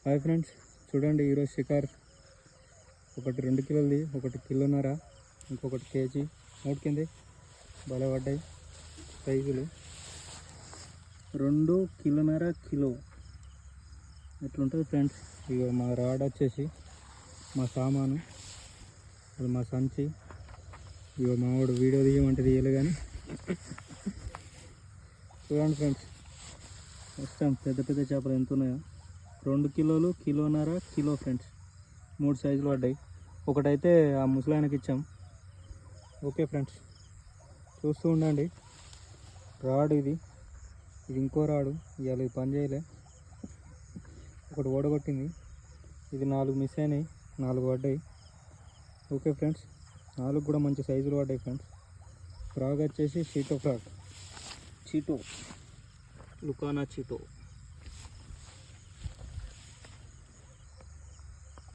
Hi friends, చూడండి ఈరోజు షికార్ ఒకటి 2 కిలోలది, ఒకటి కిలోన్నర, ఇంకొకటి కేజీ. 3 కింది భలే పడ్డాయి సైజులు. 2 కిలోన్నర కిలో ఎట్లుంటుంది ఫ్రెండ్స్. ఇక మా రాడ్ వచ్చేసి మా సామాను, అది మా సంచి. ఇక మావాడు వీడియో తీయమంటే తీయలే కానీ చూడండి ఫ్రెండ్స్, మొత్తం పెద్ద పెద్ద చేపలు ఎంత ఉన్నాయో. 2 కిలోలు, కిలోన్నర, కిలో ఫ్రెండ్స్. 3 సైజులు పడ్డాయి. ఒకటైతే ఆ ముసలాయనకి ఇచ్చాం. ఓకే ఫ్రెండ్స్, చూస్తూ ఉండండి. రాడు ఇది ఇంకో రాడు. ఇవాళ ఇది పని చేయలే, ఒకటి ఓడగొట్టింది. ఇది 4 మిస్ అయినాయి, 4 పడ్డాయి. ఓకే ఫ్రెండ్స్, 4 కూడా మంచి సైజులు పడ్డాయి ఫ్రెండ్స్. ఫ్రాగ్ వచ్చేసి చీటో ఫ్రాగ్, చీటో లుకానా చీటో.